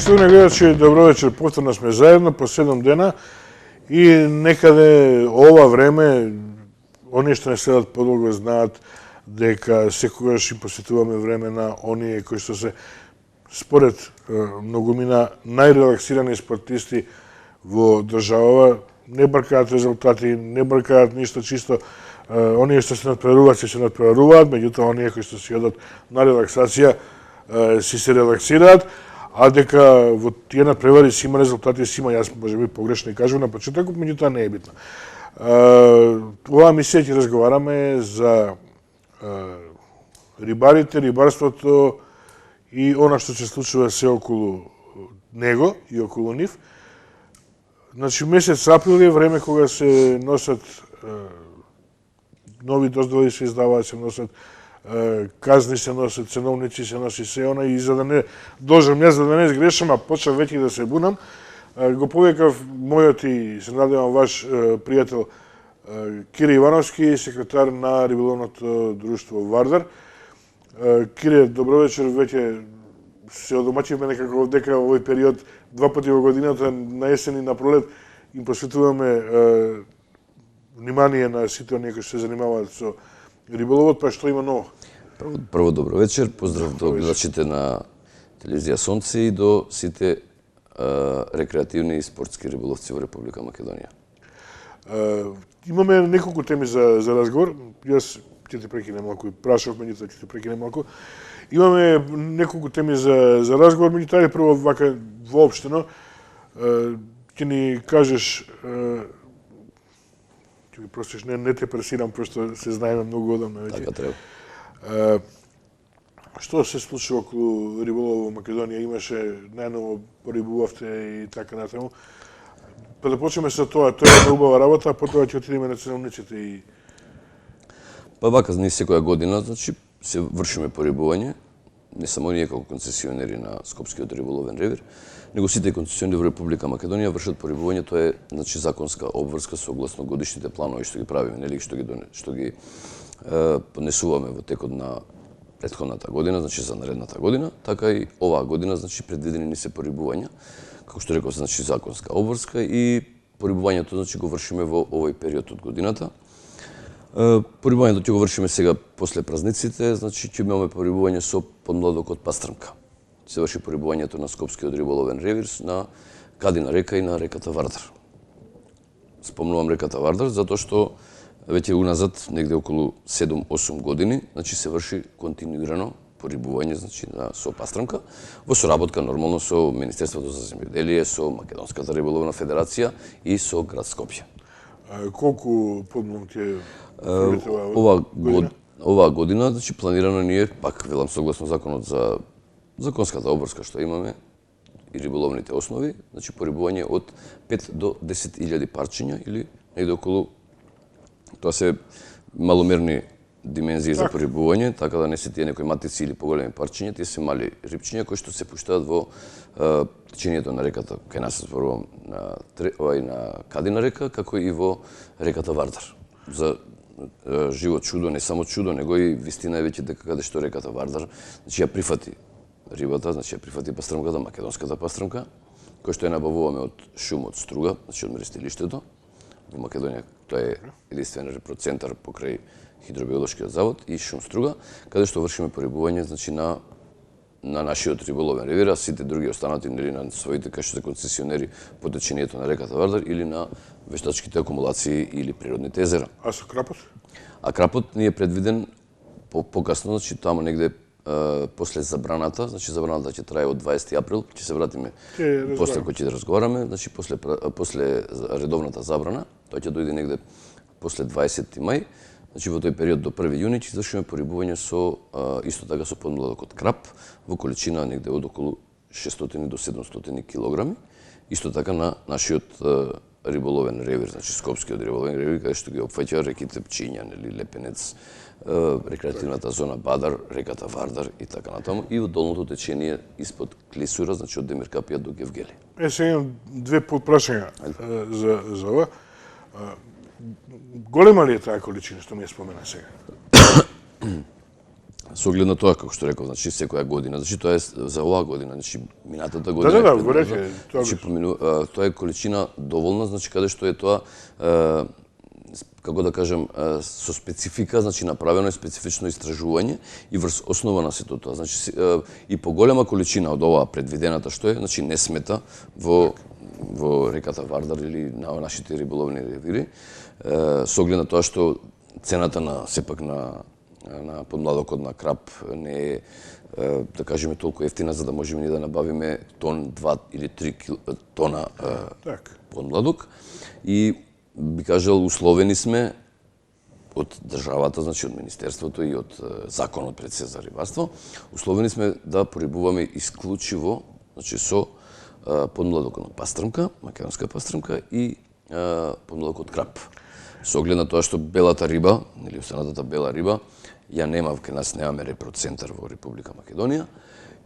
Поштовни гледачи, добро вечер, повторно сме заедно по 7 дена и некаде ова време, оние што не следат подолго знаат дека секогаш им посветуваме време на оние кои што се според многумина најрелаксирани спортисти во државава, не бркаат резултати, не бркаат ништо, чисто оние што се надпреваруваат, се надпреваруваат, меѓутоа оние кои што си одат на релаксација си се релаксираат, а дека во тие надпревари си има резултати, си има, јас можеби погрешно и кажувам на почетокот, меѓутоа не е битно. Оваа мисија ќе разговараме за рибарите, рибарството и она што се случува се околу него и околу нив. Значи, месец април е време кога се носат нови дозволи, се издаваат, се носат казни, се носат ценовници, се носи се она, и за да не должам јас, за да не сгрешам, а почнав веќе да се бунам, го повикав мојот и се надевам ваш пријател Кире Ивановски, секретар на риболовното друштво Вардар. Кире, добро вечер, веќе се одомачивме некако дека овој период два пати во годината, на есен и на пролет, им посветуваме внимание на сите оние кои се занимаваат со риболовот, па што има ново? Прво добро вечер, поздрав до гледачите на телевизија Сонце и до сите рекреативни и спортски риболовци во Република Македонија. Имаме неколку теми за разговор. Јас ќе те прекинем малку, прашав, меѓутоа ќе те прекинем малку. Имаме неколку теми за разговор, меѓутоа прво вака воопштено ќе ни кажеш, ќе ми простиш, не те пресирам, пошто се знаеме многу одамна веќе. Така треба. Што се случува околу риболов во Македонија? Имаше најново порибувавте и така натаму. Па да почнеме со тоа, тоа е убава работа, а потоа ќе отидеме на ценовниците и... Па вака, ние секоја година, значи, се вршиме порибување, не само ние како концесионери на Скопскиот риболовен ревир, него сите концесионери во Република Македонија вршат порибување, тоа е, значи, законска обврска согласно годишните планови што ги правиме, нели, што ги поднесуваме во текот на претходната година, значи за наредната година, така и оваа година, значи, предвидени ни се порибувања, како што реков, значи, законска обврска, и порибувањето, значи, го вршиме во овој период од годината. Порибувањето ќе го вршиме сега после празниците, значи ќе имаме порибување со подмладок од пастрмка. Се врши порибувањето на Скопскиот риболовен ревир на Кадина река и на реката Вардар. Спомнувам реката Вардар затоа што веќе уназад негде околу 7-8 години, значи се врши континуирано порибување, значи со пастрмка, во соработка нормално со Министерството за земјоделие, со Македонската риболовна федерација и со град Скопје. Колку подмладок е оваа година, значи планирано ни е, пак велам согласно законот за законската обврска што имаме и риболовните основи, значи порибување од 5 до 10.000 парчиња или негде околу, тоа се маломерни димензии за порибување, така да не се тие некои матици или поголеми парчиња, тие се мали рибчиња кои што се пуштаат во течението на реката, кај нас се зборувам на Кадина река, како и во реката Вардар. За живот чудо, не само чудо, него и вистина е веќе дека каде што реката Вардар, значи ја прифати рибата, значи ја прифати пастрмката, македонската пастрмка, која што ја набавуваме од шумот Струга, значи од мерестилиштето. Во Македонија тоа е единствен репроцентар покрај хидробиолошкиот завод и шум Струга, каде што вршиме порибување, значи на нашиот риболовен ревир, а сите други останати, нели, на своите кај што се концесионери по течението на реката Вардар или на вештачките акумулации или природните езера. А со крапот? А крапот ни е предвиден покасно, значи таму негде после забраната, значи забраната ќе трае од 20 април, ќе се вратиме после кој ќе разговараме, значи после редовната забрана, тоа ќе дојде негде после 20 мај, значи во тој период до 1 јуни ќе извршиме порибување со исто така со подмладок од крап во количина негде од околу 600 до 700 килограми, исто така на нашиот риболовен ревир, значи Скопскиот риболовен ревир, каде што ги опфаќа реките Пчиња, нели, Лепенец, рекреативната зона Бадар, реката Вардар и така натаму, и во долното течение испод Клисура, значи од Демиркапија до Гевгели. Сега имам две подпрашања за ова. Голема ли е таа количина што ми ја спомена сега? Со оглед на тоа, како што реков, значи секоја година, значи тоа е за оваа година, значи минатата година. Да, го рече. Значи тоа е количина доволна, значи каде што е тоа како да кажам, со специфика, значи направено е специфично истражување и врз основа на сето тоа. Значи и поголема количина од оваа предвидената што е, значи не смета во реката Вардар или на нашите риболовни ревири, со оглед на тоа што цената на сепак на подмладокот на крап не е, да кажеме, толку ефтина за да можеме ние да набавиме тон, 2 или 3 тона подмладок. И би кажал, условени сме од државата, значи од Министерството и од законот пред се за рибарство, условени сме да порибуваме исклучиво, значи со подмладокот на пастрмка, македонска пастрмка и подмладокот крап. Со оглед на тоа што белата риба, или останатата бела риба, ја нема, кај нас немаме репроцентар во Република Македонија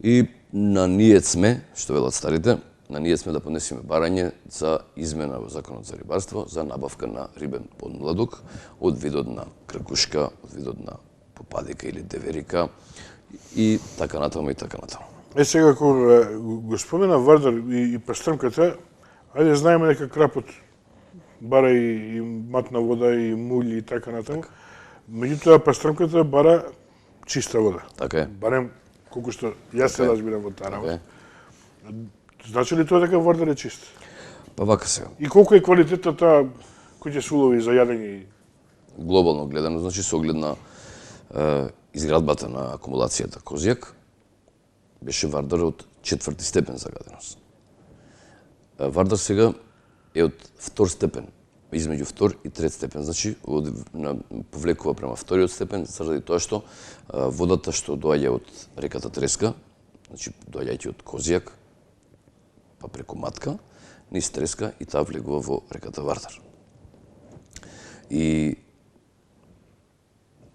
и на ниет сме, што велат старите, на ниет сме да поднесеме барање за измена во Законот за рибарство за набавка на рибен подмладок од видот на кркушка, од видот на попадика или деверика и така натаму и така натаму. Сега, кога го спомена Вардар и пастрмката, ајде знаеме дека крапот бара и матна вода, и мулј и така натаму. Меѓутоа, пастрмката бара чиста вода. Така е. Барем колку што јас се разбирам во таа работа. Значи ли тоа дека Вардар е чист? Па вака сега. И колку е квалитетот таа кој ќе се улови за јадење? Глобално гледано, значи со оглед на изградбата на акумулацијата Козјак, беше Вардар од 4 степен загаденост. Вардар сега е од 2 степен, измеѓу 2 и 3 степен, значи повлекува према 2 степен заради тоа што водата што доаѓа од реката Треска, значи доаѓајќи од Козјак, па преку Матка, низ Треска и таа влегува во реката Вардар. И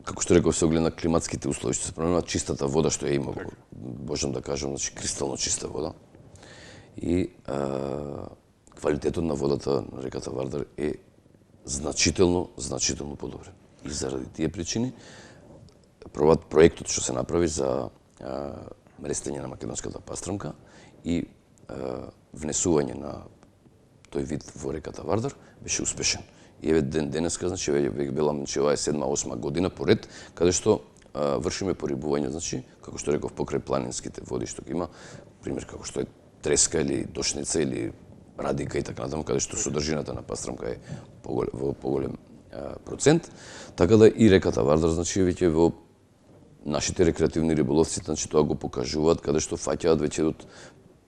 како што реков, се оглед на климатските услови што се променува, чистата вода што ја има, можам да кажам, значи кристално чиста вода. И квалитетот на водата на реката Вардар е значително подобрен. И заради тие причини проектот што се направи за рестење на македонската пастрмка и внесување на тој вид во реката Вардар беше успешен. И еве денеска, значи веќе велам, че ова е 7-8 година поред, каде што вршиме порибување, значи, како што реков, покрај планинските води што ги има, пример како што е Треска или Дошница или Радика и така натаму, каде што содржината на пастрмка е во поголем процент, така да и реката Вардар, значи, веќе во нашите рекреативни риболовци, значи тоа го покажуваат, каде што фаќаат веќе од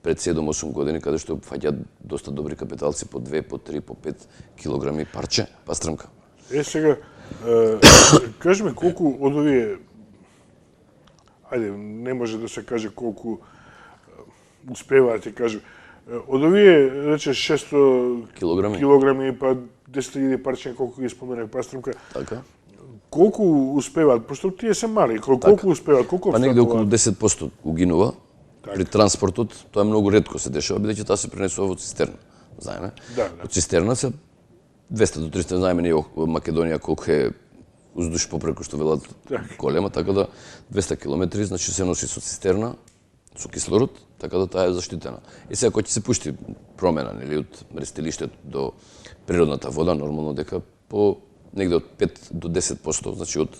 пред 7-8 години, каде што фаќаат доста добри капиталци по 2, по 3, по 5 килограми парче пастрмка. Сега, кажи ми колку од овие, ајде, не може да се каже колку успеваат, ќе кажем, од овие, рече, 600 килограми, па 10.000 парче, колку ги споменах пастрмка, така. Колку успеваат, пошто тие се мали, колку успеваат, колку па негде околу 10% угинува. При транспортот тоа е многу ретко се дешава, бидејќи таа се пренесува во цистерна, знаеме. Од цистерна се 200 до 300, знаеме ние Македонија колку е уздуш попреку што велат голема, така да 200 километри, значи се носи со цистерна, со кислород, така да таа е заштитена. И сега кога ќе се пушти промена, нели, од рестилиштето до природната вода, нормално дека по негде од 5 до 10%, значи од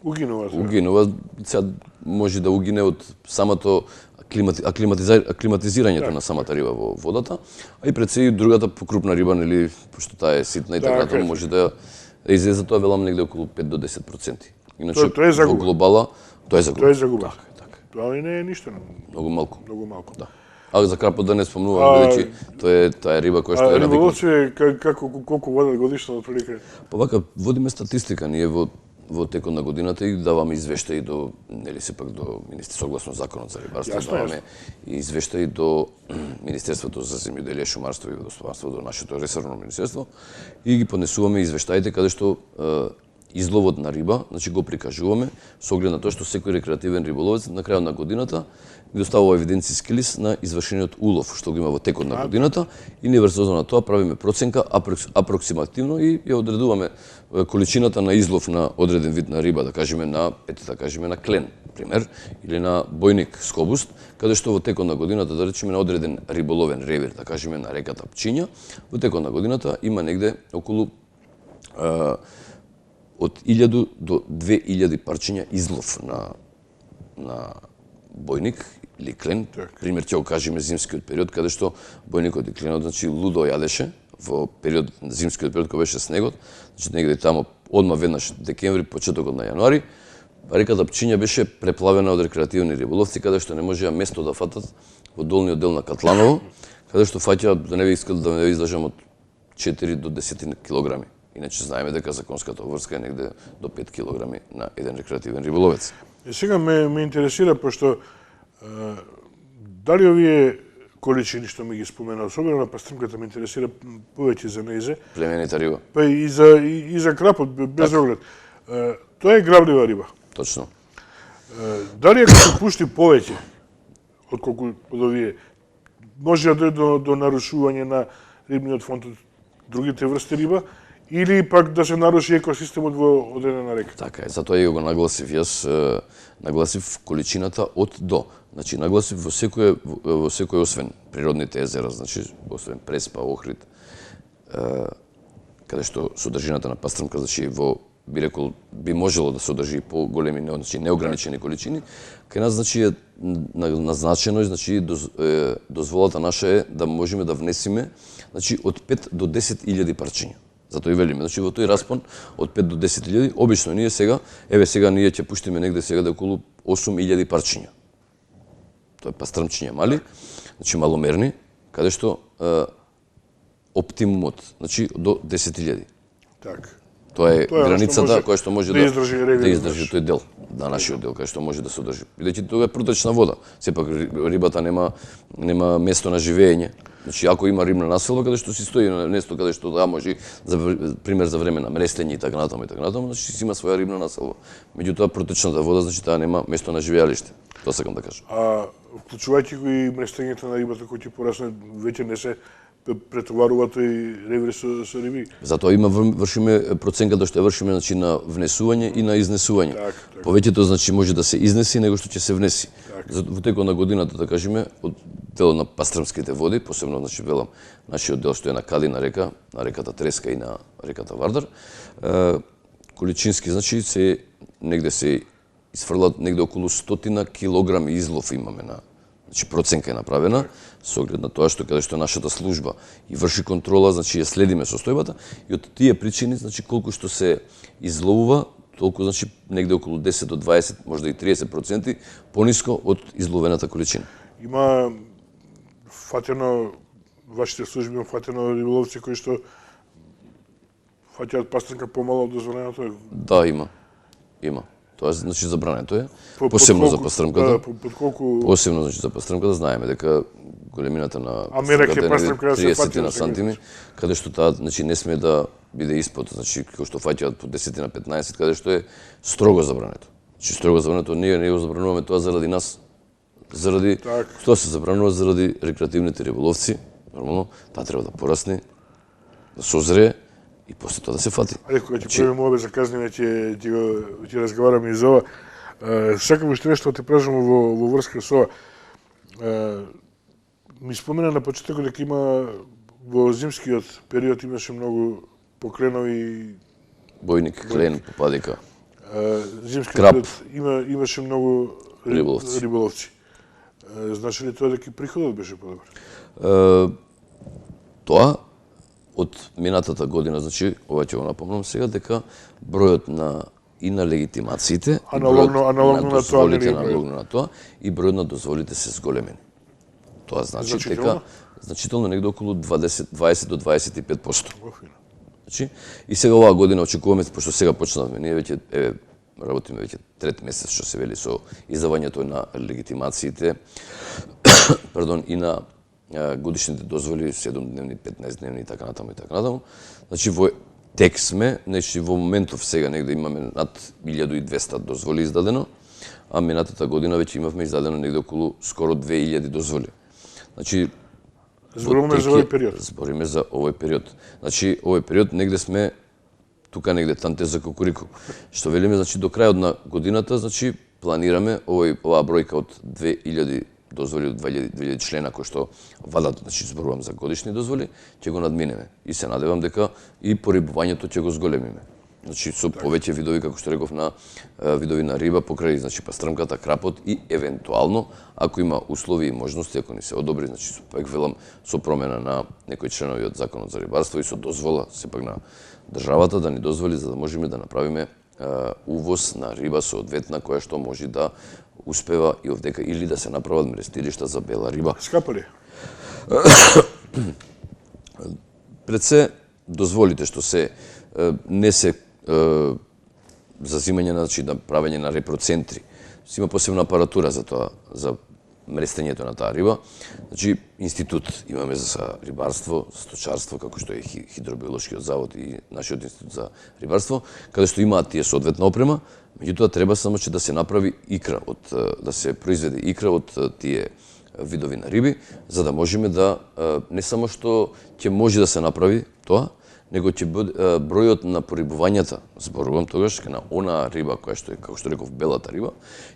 угинува, сега може да угине од самото аклиматизирањето на самата риба во водата, а и пред се и другата покрупна риба, нели, пошто таа е ситна и така натаму, може да излезе, тоа велам негде околу 5 до 10%. Иначе во глобала тоа е загуба. Тоа е загуба. Тоа не е ништо. Многу малку. Многу малку. Да. А за крапот да не спомнувам, бидејќи тоа е риба која што е риболовци колку водат годишно отприлика? Па вака водиме статистика ние во текот на годината и даваме извештаи до, нели сепак до согласно законот за рибарство, даваме и извештаи до Министерството за земјоделие, шумарство и водостојанство, до нашето ресорно министерство и ги поднесуваме извештаите каде што изловот на риба, значи го прикажуваме со оглед на тоа што секој рекреативен риболовец на крајот на годината ми доставува евиденцијски лист на извршениот улов што го има во текот на годината и ние врз на тоа правиме проценка апроксимативно и ја одредуваме количината на излов на одреден вид на риба, да кажеме на на клен, пример, или на бојник скобуст, каде што во текот на годината, да речеме на одреден риболовен ревир, да кажеме на реката Пчиња, во текот на годината има негде околу од 1000 до 2000 парчиња излов на бојник или клен. Пример ќе го кажеме зимскиот период, каде што бојникот и кленот, значи лудо јадеше во период, зимскиот период кога беше снегот, значи негде тамо одма веднаш декември, почетокот на јануари, реката Пчиња беше преплавена од рекреативни риболовци, каде што не можеа место да фатат во долниот дел на Катланово, каде што фаќаат, да не ви искал да не излажам, од 4 до 10 килограми. Иначе знаеме дека законската обврска е негде до 5 килограми на еден рекреативен риболовец. И сега ме интересира, пошто дали овие количини што ми ги спомена, особено на пастрмката, ме интересира повеќе за нејзе. Племенита риба. Па и за крапот, без оглед. Тоа е граблива риба. Точно. Дали ако се пушти повеќе, отколку од овие, може да дојде до нарушување на рибниот фонд од другите врсти риба, или пак да се наруши екосистемот во одредена река? Така е, затоа и го нагласив јас, нагласив количината од до. Значи нагласив во секој освен природните езера, значи освен Преспа, Охрид, каде што содржината на пастрмка, значи би можело да содржи поголеми, значи неограничени количини, кај нас значи е назначено, значи дозволата наша е да можеме да внесиме, значи од 5 до 10.000 парчиња. Затоа и велиме, значи во тој распон од 5 до 10.000, обично ние сега ние ќе пуштиме негде сега да околу 8.000 парчиња. Тоа е пастрмчиња мали, значи маломерни, каде што оптимумот, значи до 10.000. Така. Тоа е границата која што може да издржи тој дел, на нашиот дел, кај што може да се одржи. Бидејќи тоа е протечна вода. Сепак рибата нема место на живење. Значи, ако има рибна населба, каде што си стои на место, каде што може, за пример за време на мрестење и така натаму, значи си има своја рибна населба. Меѓутоа, протечната вода, значи таа нема место на живеалиште. Тоа сакам да кажам. А вклучувајќи го и мрестењето на рибата кој ќе порасне, веќе не се претоварува тој ревир со риби. Затоа вршиме проценката што ја вршиме, значи на внесување и на изнесување. Так. Повеќето значи може да се изнеси него што ќе се внеси. Во текот на годината, да кажеме, од делот на пастрмските води, посебно значи велам нашиот дел што е на Кадина река, на реката Треска и на реката Вардар, количински значи се изфрлат негде околу 100 килограми излов имаме на, значи проценка е направена со оглед на тоа што каде што нашата служба и врши контрола, значи ја следиме состојбата и од тие причини, значи колку што се изловува, толку значи негде околу 10 до 20, можда и 30% пониско од изловената количина. Има фатено, вашите служби има фатено риболовци кои што фаќаат пастрмка помало од дозволеното? Да, има. Тоа значи забрането е. Посебно за пастрмката. Посебно значи за пастрмката знаеме дека големината на пастрмка е 30 на сантими, каде што таа значи не сме да биде испод, значи кој што фаќаат по 10 на 15, каде што е строго забрането. Значи строго забрането, ние не го забрануваме тоа заради нас. Заради тоа се забранува заради рекреативните риболовци, нормално, таа треба да порасне, да созрее и после тоа да се фати. Ајде, кога ќе правиме овие заказниме, ќе разговараме и за ова. Сакам уште нешто да те прашам во врска со ова. Ми спомена на почетокот дека има во зимскиот период имаше многу покленови бојник, клен, попадика. Зимскиот крап. Период имаше многу риболовци. Значи ли тоа дека приходот беше подобар? Тоа од минатата година, значи, ова ќе го напомнам сега, дека бројот и на легитимациите, аналогно на тоа, и бројот на дозволите се зголемени. Тоа значи дека значително негде околу 20 до 25%. Значи, и сега оваа година очекуваме, пошто сега почнавме, ние веќе работиме веќе трет месец што се вели со издавањето на легитимациите, и на годишните дозволи 7-дневни, 15-дневни и така натаму. Значи во тек сме, значи во моментов сега негде имаме над 1200 дозволи издадено, а минатата година веќе имавме издадено негде околу скоро 2000 дозволи. Значи Зборуваме за овој период. Збориме за овој период. Значи овој период негде сме тука негде танте за кукурику. Што велиме, значи до крајот на годината, значи планираме оваа бројка од 2000 дозволи од 2000 члена кои што владата, значи зборувам за годишни дозволи, ќе го надминеме. И се надевам дека и порибувањето ќе го зголемиме. Значи со повеќе видови, како што реков, на видови на риба покрај, значи пастрмката, крапот и евентуално ако има услови и можности, ако ни се одобри, значи пак велам со промена на некои членови од Законот за рибарство и со дозвола сепак на државата да ни дозволи за да можеме да направиме увоз на риба соодветна која што може да успева и овдека или да се направат мрестилишта за бела риба. Скапа ли? Пред се дозволите што се не се за зимање, значи да правење на репроцентри. Има посебна апаратура за тоа, за мрестењето на таа риба. Значи институт имаме за рибарство, сточарство, како што е хидробиолошкиот завод и нашиот институт за рибарство, каде што имаат тие соодветна опрема, меѓутоа треба само че да се направи икра да се произведе икра од тие видови на риби, за да можеме да не само што ќе може да се направи тоа, него ќе биде бројот на порибувањата, зборувам тогаш на онаа риба која што е, како што реков, белата риба,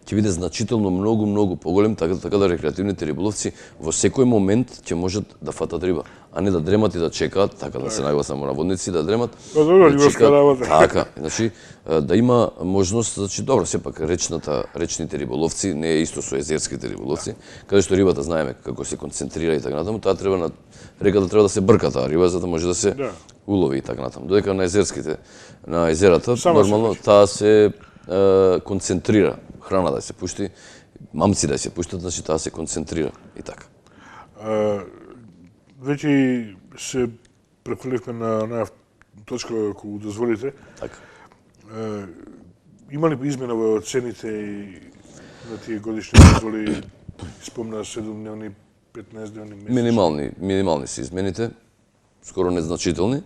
ќе биде значително многу поголем, така да рекреативните риболовци во секој момент ќе можат да фатат риба, а не да дремат и да чекаат, така да се нагласам на водници, да дремат. Добро, рибарска работа. Така, значи да има можност, значи добро, сепак речните риболовци не е исто со езерските риболовци, каде што рибата знаеме како се концентрира и така натаму, таа треба на реката треба да се брка таа риба за да може да се улови и така натаму. Додека на езерата нормално таа се концентрира, храна да се пушти, мамци да се пуштат, значи таа се концентрира и така. Веќе се префрлевме на точка ако дозволите. Така. Има ли измена во цените на тие годишни дозволи? Спомна 7-дневни, 15-дневни месечни? Минимални се измените, скоро незначителни.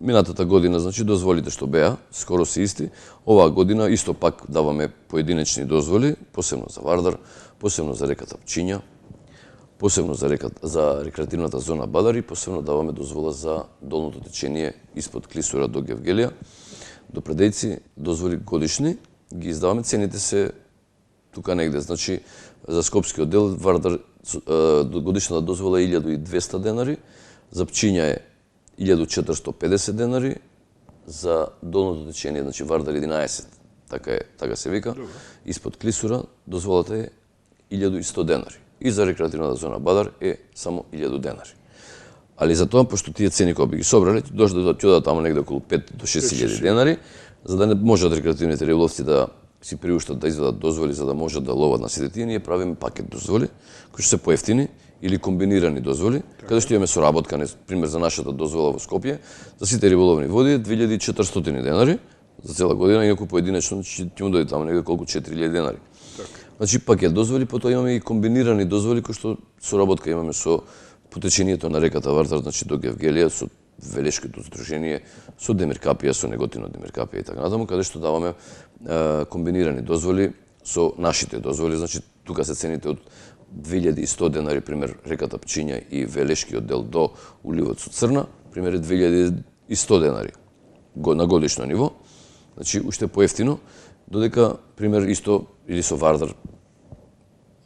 Минатата година, значи, дозволите што беа, скоро се исти. Оваа година исто пак даваме поединечни дозволи, посебно за Вардар, посебно за реката Пчиња, посебно за рекреативната зона Бадар и посебно даваме дозвола за долното течение испод Клисура до Гевгелија. До Предејци дозволи годишни ги издаваме, цените се тука негде, значи за Скопскиот дел Вардар годишната дозвола е 1200 денари, за Пчиња е 1450 денари, за долното течение, значи Вардар 11, така се вика, испод Клисура дозволата е 1100 денари. И за рекреативната зона Бадар е само 1000 денари. Али за тоа, пошто тие цени кога би ги собрале, ќе одат таму негде околу 5 до 6000 денари, за да не можат рекреативните риболовци да си приуштат да извадат дозволи за да можат да ловат на сите тие, ние правиме пакет дозволи кои што се поевтини или комбинирани дозволи, каде што имаме соработка, пример за нашата дозвола во Скопје, за сите риболовни води 2400 денари за цела година, иако поединечно ќе му дојде таму негде колку 4000 денари. Значи пакет дозволи, потоа имаме и комбинирани дозволи кои што соработка имаме со потечението на реката Вардар, значи до Гевгелија, со Велешкото здружение, со Демиркапија, со Неготино Демиркапија и така натаму, каде што даваме комбинирани дозволи со нашите дозволи, значи тука се цените од 2100 денари, пример реката Пчиња и Велешкиот дел до уливот со Црна, пример е 2100 денари на годишно ниво, значи уште поевтино, додека пример исто или со Вардар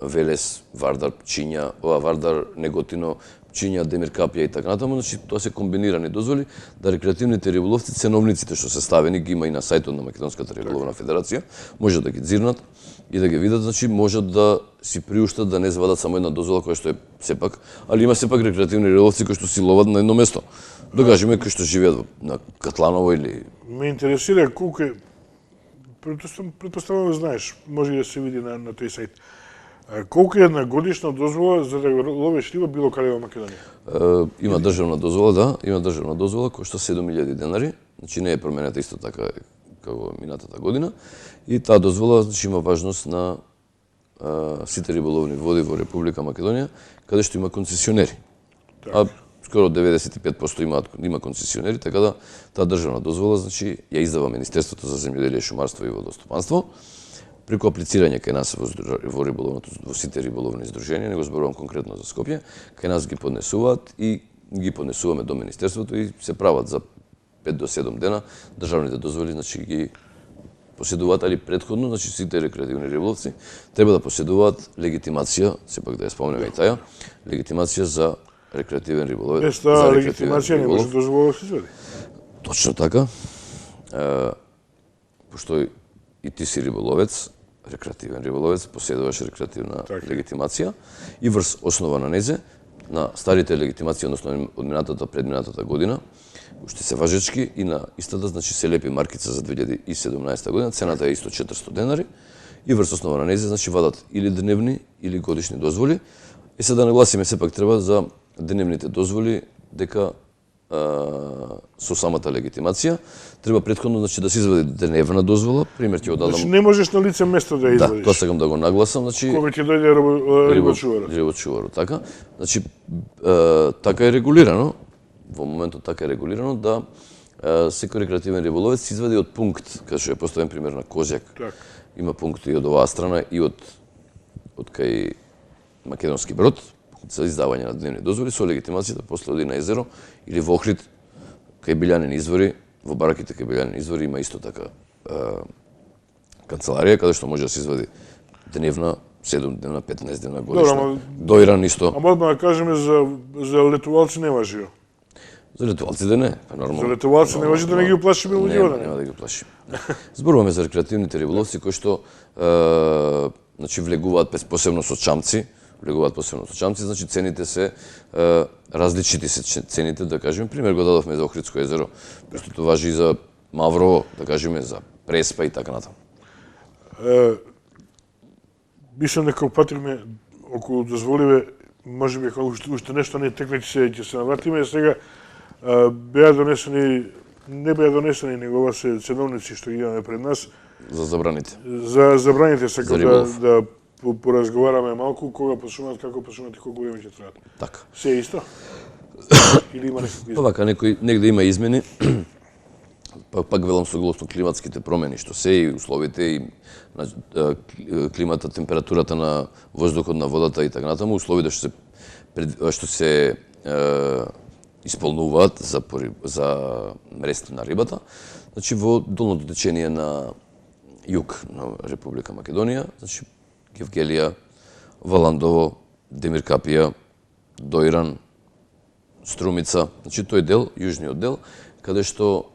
Велес, Вардар Пчиња, Вардар Неготино, Пчиња, Демиркапија и така натаму, значи тоа се комбинирани дозволи да рекреативните риболовци, ценовниците што се ставени ги има и на сајтот на Македонската риболовна федерација, можат да ги дзирнат и да ги видат, значи можат да си приуштат да не извадат само една дозвола која што е сепак, али има сепак рекреативни риболовци кои што си ловат на едно место. Докажеме кои што живеат на Катланово или Ме интересира колку е, претпоставувам знаеш, може и да се види на тој сајт. Колку е една годишна дозвола за да ловиш риба било каде во Македонија? Има државна дозвола, да, има државна дозвола кошта 7000 денари, значи не е променета исто така како минатата година. И таа дозвола значи има важност на сите риболовни води во Република Македонија, каде што има концесионери. А скоро 95% има концесионери, така да таа државна дозвола, значи ја издава Министерството за земјоделие, шумарство и водостопанство. Преку аплицирање кај нас во риболовното, во сите риболовни здруженија, не го зборувам конкретно за Скопје, кај нас ги поднесуваат и ги поднесуваме до Министерството и се прават за 5 до 7 дена државните дозволи, значи ги поседуваат, али претходно, значи сите рекреативни риболовци треба да поседуваат легитимација, сепак да ја спомнеме и таја, легитимација за рекреативен риболов. Без таа легитимација не може дозвола да се извади. Точно така. Пошто и ти си риболовец, рекреативен риболовец, поседуваш рекреативна легитимација и врз основа на незе, на старите легитимации, односно од минатата, предминатата година, уште се важечки и на истата, значи се лепи маркица за 2017 година, цената е исто 400 денари и врз основа на незе, значи вадат или дневни или годишни дозволи. И се да нагласиме сепак треба за дневните дозволи дека со самата легитимација треба претходно, значи, да се извади дневна дозвола, пример ќе одадам. Значи не можеш на лице место да ја извадиш. Да, тоа сакам да го нагласам, значи кога ќе дојде рибочуварот. Рибочуварот, така. Значи така е регулирано. Во моментот така е регулирано да секој рекреативен риболовец се извади од пункт, кај што е поставен пример на Козјак. Так. Има пункт и од оваа страна и од кај Македонски Брод за издавање на дневни дозволи со легитимацијата после оди на езеро или во Охрид кај Билјанин извори, во бараките кај Билјанин извори има исто така канцеларија каде што може да се извади дневна, 7 дневна, 15 дневна годишна. Доиран исто. Ама одма да кажеме за летувалци не важи. За летувалците не, па нормално. За летувалци не може да не ги уплашиме луѓето. Нема да ги уплашиме. Зборуваме за рекреативните риболовци кои што значи влегуваат посебно со чамци, значи цените се различити се цените, да кажеме. Пример го дадовме за Охридско езеро, што важи и за Маврово, да кажеме за Преспа и така натаму. Мислам дека упативме околу дозволиве, можеби уште нешто не текне ќе се навратиме, сега беа донесени, не беа донесени, него ова се ценовници што ги имаме пред нас. За забраните. За забраните сакам да поразговараме малку, кога почнуваат, како почнуваат и колку време ќе траат. Така. Се е исто? Или има некакви измени? Вака, негде има измени, пак велам согласно климатските промени што се и условите и климата, температурата на воздухот, на водата и така натаму, условите што се исполнуваат за мрест на рибата. Значи во долното течение на југ на Република Македонија, значи Гевгелија, Валандово, Демиркапија, Доиран, Струмица, значи тој дел, јужниот дел, каде што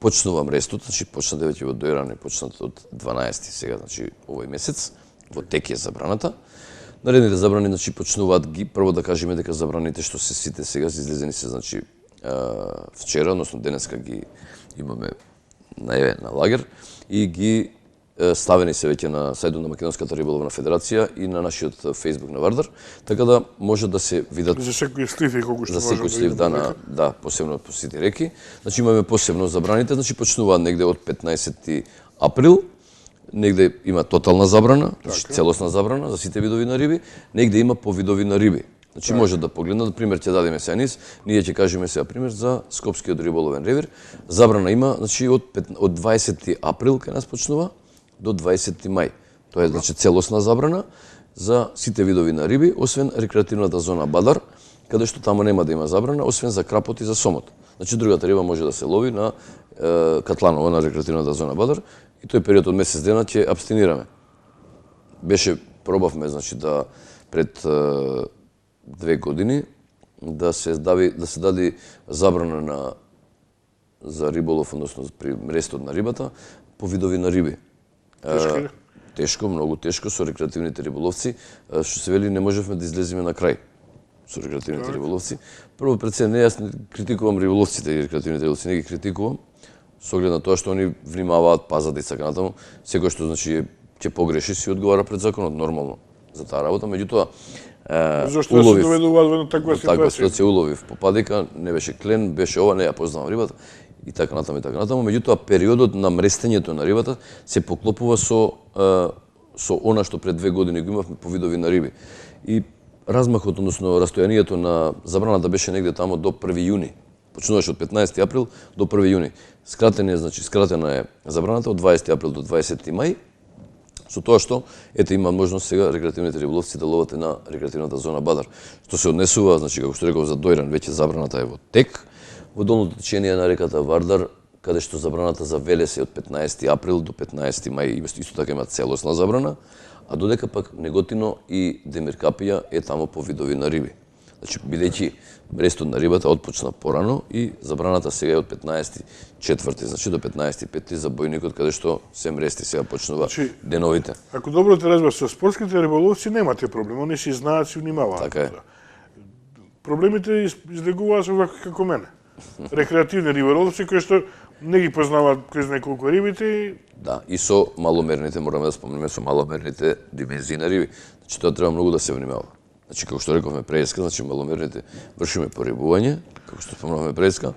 почнува мрестот, значи почна веќе во Доиран и почнат од 12 сега, значи овој месец, во тек е забраната. Наредните забрани, значи, почнуваат ги, прво да кажеме дека забраните што се сите сега се излезени се, значи, вчера, односно денеска ги имаме на лагер и ги ставени се веќе на сајтот на Македонската риболовна федерација и на нашиот Facebook на Вардар, така да може да се видат за секој слив и колку што за секој слив да, посебно по сите реки. Значи имаме посебно забраните, значи почнуваат негде од 15 април. Негде има тотална забрана, значи целосна забрана за сите видови на риби, негде има по видови на риби. Значи може да погледнат, пример ќе дадеме сега низ, ние ќе кажеме сега пример за Скопскиот риболовен ревир. Забрана има, значи од 20 април кај нас почнува до 20 мај. Тоа е значи целосна забрана за сите видови на риби, освен рекреативната зона Бадар, каде што таму нема да има забрана, освен за крапот и за сомот. Значи другата риба може да се лови на Катланово, на рекреативната зона Бадар, и тој период од месец дена ќе абстинираме. Пробавме, значи, да пред 2 години да се даде забрана за риболов, односно при мрестот на рибата, по видови на риби. Тешко, многу тешко, со рекреативните риболовци, што се вели, не можевме да излеземе на крај со рекреативните риболовци. Прво, пред се, не јас не критикувам риболовците и рекреативните риболовци, не ги критикувам, со оглед на тоа што они внимаваат, пазат и така натаму, секој што значи ќе погреши си одговара пред законот нормално за таа работа, меѓутоа зошто се доведуваат во таква ситуација? Уловив попадика, не беше клен, беше ова, не ја познавам рибата и така натаму, меѓутоа периодот на мрестењето на рибата се поклопува со она што пред 2 години го имавме по видови на риби. И размахот, односно растојанието на забраната беше негде тамо до 1 јуни. Почнуваше од 15 април до 1 јуни. Скратена е забраната од 20 април до 20 мај, со тоа што има можност сега рекреативните риболовци да ловат на рекреативната зона Бадар. Што се однесува, како што реков за Дојран, веќе забраната е во тек. Во долното течение на реката Вардар, каде што забраната за Велес е од 15 април до 15 мај, исто така има целосна забрана, а додека пак Неготино и Демиркапија е тамо по видови на риби. Значи, бидејќи рестот на рибата отпочна порано и забраната сега е од 15.4, значи до 15.5 за бојникот, каде што се мрести сега почнува деновите. Ако добро те разбрав, со спортските риболовци немате проблем, они си знаат, си внимаваат. Така е. Проблемите излегуваат со вака како мене. Рекреативни риболовци кои што не ги познаваат кој знае колку рибите. Да, и со маломерните, мораме да спомнеме, со маломерните димензии на риби. Значи, тоа треба многу да се внимава. Значи, како што рековме преска, значи маломерните вршиме порибување, како што спомнавме преска,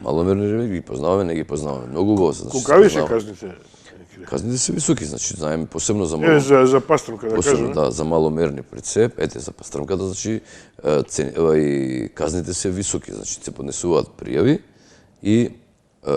маломерни риби ги познаваме, не ги познаваме. Многу убаво се. Колкави се казните? Казните се високи, значи знаеме посебно за за пастрмка, да кажеме. Да, за маломерни прицеп, за пастрмката, значи казните се високи, значи се поднесуваат пријави и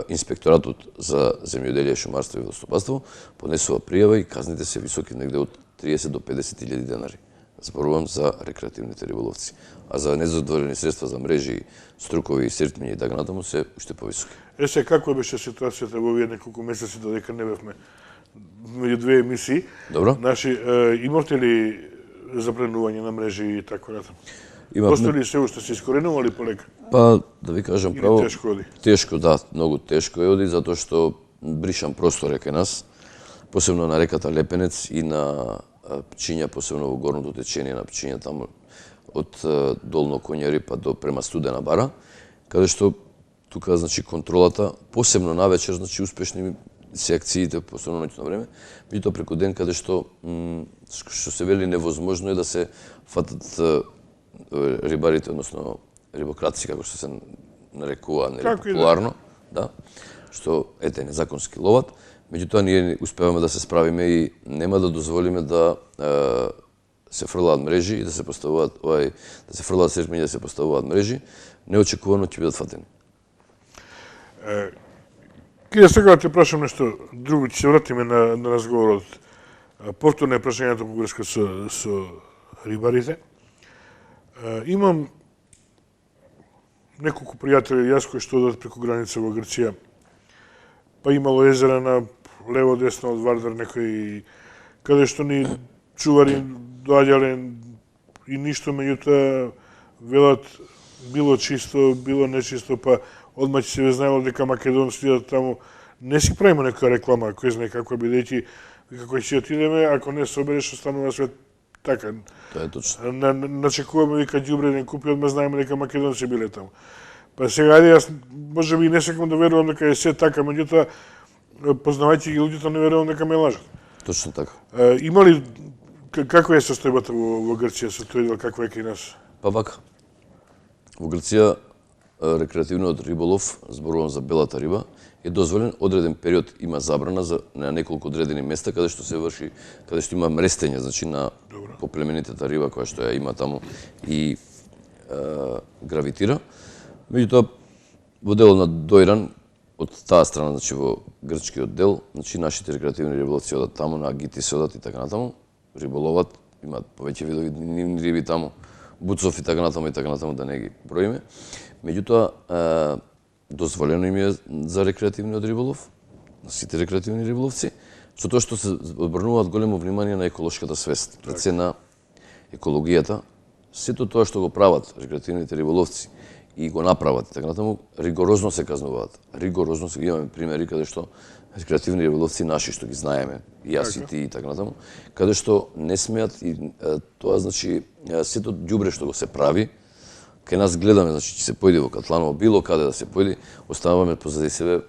инспекторатот за земјоделие, шумарство и водостопарство поднесува пријава и казните се високи негде од 30 до 50.000 денари. Зборувам за рекреативните риболовци. А за незадоволени средства за мрежи, струкови, сиртмиња и така натаму се уште повисоки. Се, каква беше ситуацијата во овие неколку месеци додека не бевме меѓу две емисии? Добро. Наши, имавте ли запленување на мрежи и така натаму? Имавме. Постои ли се уште се искоренували полека? Па, да ви кажам Или право, тешко оди? Тешко, да, многу тешко е оди, затоа што бришан простор е кај нас, посебно на реката Лепенец и на Пчиња, посебно во горното течение на Пчиња, таму од Долно Коњари па до према Студена бара, каде што тука, значи, контролата, посебно навечер, значи, успешни се акциите, посебно ноќно време, меѓутоа преку ден, каде што се вели невозможно е да се фатат рибарите, односно рибократци, како што се нарекува, нели популарно, да, што незаконски ловат. Меѓутоа ние успеваме да се справиме и нема да дозволиме да се фрлаат мрежи и да се поставуваат да се фрлаат сиртмиња, да се поставуваат мрежи, неочекувано ќе бидат фатени. Ке сега те прашам нешто друго, ќе се вратиме на разговорот. Повторно е прашањето во врска со рибарите. Имам неколку пријатели јас кои што одат преку граница во Грција. Па имало езера на лево десно од Вардар некои каде што ни чувари доаѓале и ништо, меѓутоа велат било чисто, било нечисто, па одма ќе се знаело дека македонци идат таму. Не си правиме некоја реклама, кој знае како, бидејќи како ќе отидеме, ако не собереш, останува свет така. Тоа е точно. Начекуваме вика ѓубре ден купи, одма знаеме дека македонци биле таму. Па сега, ајде, јас можеби не сакам да верувам дека е се така, меѓутоа, познавајќи ги луѓето, не верувам дека ме лажат. Точно така. Има ли, каква е состојбата во Грција, со тој дел, каква е кај нас? Па вака. Во Грција рекреативниот риболов, зборувам за белата риба, е дозволен одреден период, има забрана на неколку одредени места каде што се врши, каде што има мрестење, значи на поплеменитата риба која што ја има таму и гравитира. Меѓутоа, во делот на Дојран, од таа страна, значи во грчкиот дел, значи нашите рекреативни риболовци одат таму, на Агити се одат и така натаму, риболоват, имаат повеќе видови нивни риби таму, буцов и така натаму, да не ги броиме. Меѓутоа, дозволено им е за рекреативниот риболов, на сите рекреативни риболовци, со тоа што се обрнуваат големо внимание на еколошката свест, пред се на екологијата. Сето тоа што го прават рекреативните риболовци и го направат, така натаму, ригорозно се казнуваат. Ригорозно се имаме примери каде што рекреативни риболовци наши што ги знаеме, и јас и ти и така натаму, каде што не смеат и тоа значи сето ѓубре што го се прави, кај нас гледаме, значи ќе се појде во Катланово, било каде да се појде, оставаме позади себе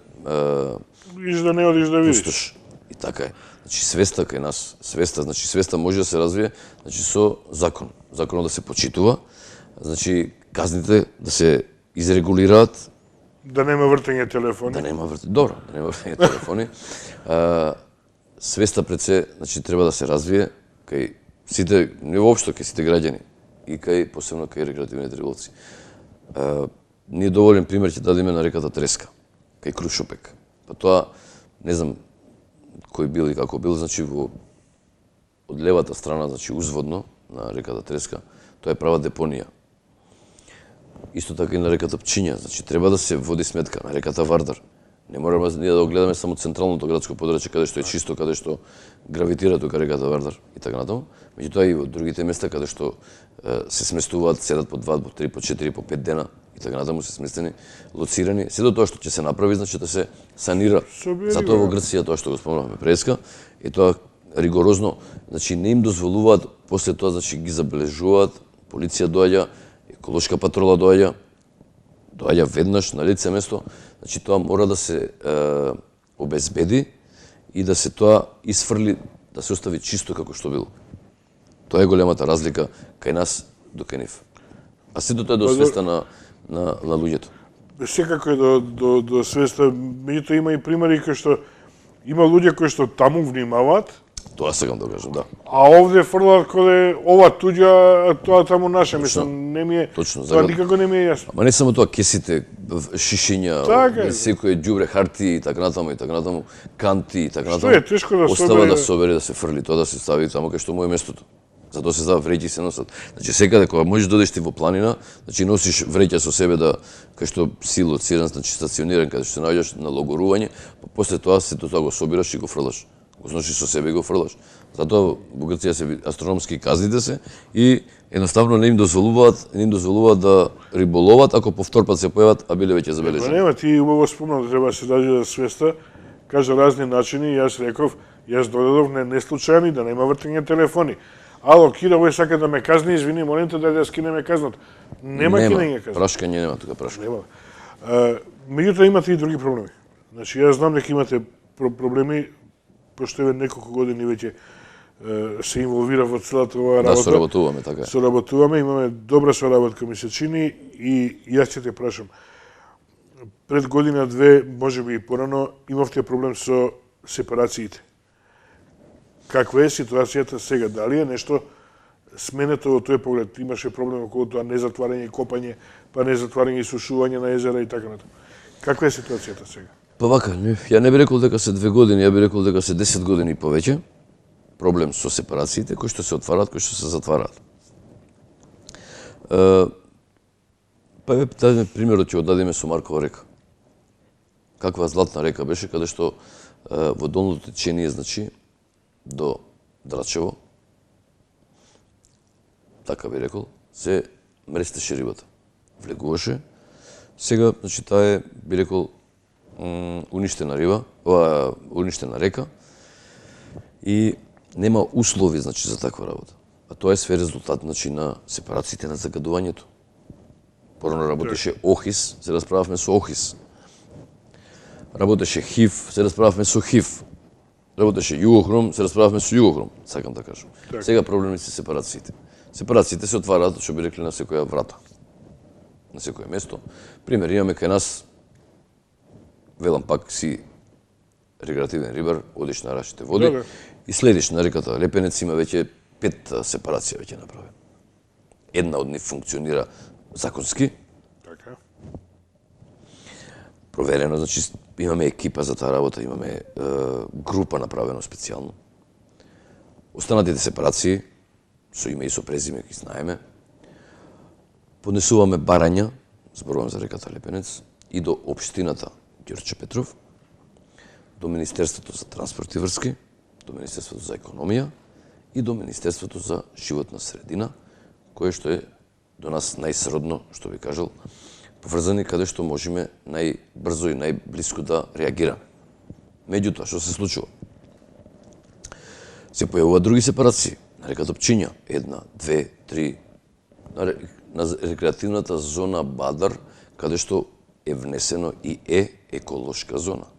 Виж да не одиш да видиш. пустош. И така е. Значи свеста кај нас, свеста може да се развие, значи со закон. Законот да се почитува, значи казните да се изрегулираат, Да нема вртење телефони. Добро, да нема вртење телефони. Свеста пред се, значи треба да се развие кај сите, не воопшто кај сите граѓани. и посебно кај рекреативните риболовци. Ние доволен пример ќе дадеме на реката Треска, кај Крушопек. Па тоа, не знам кој бил и како бил, значи од левата страна, значи узводно на реката Треска, тоа е права депонија. Исто така и на реката Пчиња, значи треба да се води сметка на реката Вардар. Не мораме ние да гледаме само централното градско подрачје каде што е чисто, каде што гравитира тука реката Вардар и така натаму. Меѓутоа и во другите места каде што се сместуваат, седат по 2, по 3, по 4, по 5 дена и така натаму се сместени, лоцирани. Се до тоа што ќе се направи, значи да се санира. Затоа во Грција тоа што го спомнавме преска, е тоа ригорозно, значи не им дозволуваат, после тоа значи ги забележуваат, полиција доаѓа, еколошка патрола доаѓа веднаш на лице место, значи тоа мора да се обезбеди и да се тоа исфрли, да се остави чисто како што било. Тоа е големата разлика кај нас до кај нив. А сето тоа е до свеста на луѓето. Секако е до свеста, меѓутоа има и примери кај што има луѓе кои што таму внимаваат. Тоа сакам да кажам, да. А овде фрлаат коде ова туѓа, тоа таму наше, мислам, не ми е. Точно, тоа никако не ми е јасно. Ама не само тоа, кесите, шишиња, така секој ѓубре, хартии и така натаму, канти и така натаму. Што е тешко да остава да собере, да се фрли, тоа да се стави таму кај што му е местото. Затоа се става вреќи се носат. Значи секаде кога можеш да одиш ти во планина, значи носиш вреќа со себе да кај што си лоциран, значи стациониран каде што се наоѓаш на логорување, па после тоа сето тоа го собираш и го фрлаш. Го носиш со себе и го фрлаш. Затоа во Грција се астрономски казните се и едноставно не им дозволуваат да риболоват ако повтор пат се појават, а биле веќе забележани. Нема, ти убаво спомна да треба да се даде свеста, кажа разни начини и јас реков, јас додадов не случајни да нема вртење телефони. Ало, Кира, овој сака да ме казни, извини, молим те да скинеме казнат. Нема кинење казнат. Прашкање нема тука прашка. Нема. Меѓутоа имате и други проблеми. Значи, јас знам дека имате проблеми, пошто еве неколку години веќе се инволвира во целата оваа работа. Да, соработуваме, така е. Соработуваме, имаме добра соработка, ми се чини, и јас ќе те прашам. Пред година-две, можеби и порано, имавте проблем со сепарациите. Каква е ситуацијата сега? Дали е нешто сменето во тој поглед? Имаше проблем околу тоа незатварање и копање, па незатварање и сушување на езера и така натаму. Каква е ситуацијата сега? Па вака, ја не би рекол дека се 2 години, ја би рекол дека се 10 години и повеќе проблем со сепарациите кои што се отвараат, кои што се затвараат. Па еве дадеме примерот ќе одадеме со Маркова река. Каква златна река беше каде што во долното течение, значи до Драчево, така би рекол, се мрестеше рибата. Влегуваше. Сега, значи, таа е, би рекол, уништена риба, уништена река и нема услови, значи, за таква работа. А тоа е све резултат, значи, на сепарациите на загадувањето. Порано работеше ОХИС, се расправавме со ОХИС. Работеше ХИВ, се расправавме со ХИВ. Работеше Југохром, се расправавме со Југохром, сакам да кажам. Сега проблеми се сепарациите. Сепарациите се отвараат, што би рекли, на секоја врата, на секоја место. Пример, имаме кај нас, велам пак, си рекреативен рибар, одиш на рашите води и следиш на реката Лепенец, има веќе 5 сепарација веќе направени. Една од нив функционира законски. Така. Проверено, значи имаме екипа за таа работа, имаме група направено специјално. Останатите сепарации, со име и со презиме, ги знаеме. Поднесуваме барања, зборувам за реката Лепенец, и до општината Ѓорче Петров, до Министерството за транспорт и врски, до Министерството за економија и до Министерството за животна средина, кое што е до нас најсродно, што би кажал, поврзани каде што можеме најбрзо и најблиско да реагираме. Меѓутоа, што се случува? Се појавуваат други сепарации на реката Пчиња, 1, 2, 3, на рекреативната зона Бадар, каде што е внесено и еколошка зона.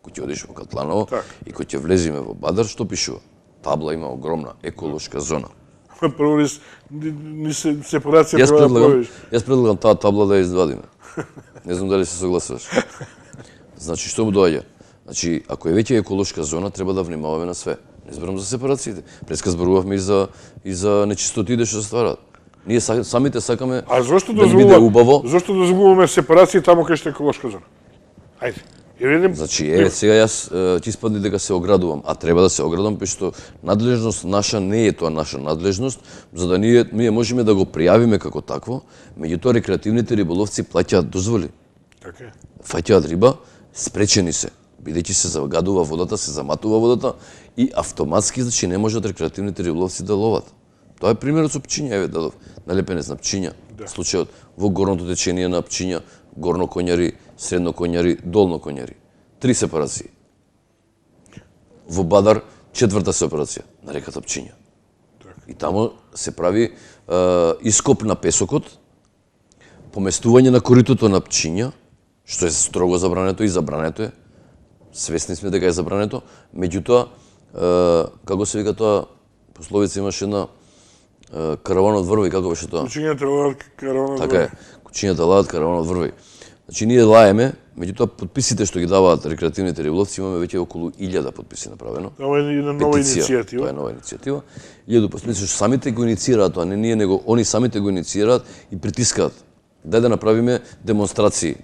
Кој ќе одиш во Катланово и кој ќе влеземе во Бадар, што пишува? Табла има огромна еколошка зона. Прво ни сепарација треба да појавиш. Јас предлагам таа табла да ја извадиме. Не знам дали се согласуваш. Значи, што му доаѓа? Значи, ако е веќе еколошка зона, треба да внимаваме на све. Не зборам за сепарациите. Преска зборувавме и за нечистотите што се ствараат. Ние самите сакаме А зошто да ни биде убаво. Зошто дозволуваме сепарација тамо кај што е еколошка зона? Ајде. Ја видим. Значи, сега јас ќе испадне дека се оградувам, а треба да се оградувам, пошто надлежност наша не е тоа наша надлежност, за да ние можеме да го пријавиме како такво, меѓутоа рекреативните риболовци плаќаат дозволи. Така е. Фаќаат риба, спречени се, бидејќи се загадува водата, се заматува водата и автоматски, значи, не можат рекреативните риболовци да ловат. Тоа е примерот со пчиња, еве дадов налепенец на пчиња. Случајот во горното течение на пчиња, горно коњари, средно коњари, долно коњари. 3 сепарации. Во Бадар 4-та сепарација на реката Пчиња. И тамо се прави ископ на песокот, поместување на коритото на Пчиња, што е строго забрането и забрането е. Свесни сме дека е забрането, меѓутоа како се вика тоа, пословица имаше една караванот врви, како беше тоа? Кучињата лаат, караванот врви. Така е, кучињата лаат, караванот врви. Значи ние лаеме, меѓутоа подписите што ги даваат рекреативните риболовци имаме веќе околу 1000 подписи направено. Ова е една нова иницијатива. Тоа е нова иницијатива. 1000 подписи што самите го инициираат тоа, не ние него, они самите го инициираат и притискаат. Дај да направиме демонстрации.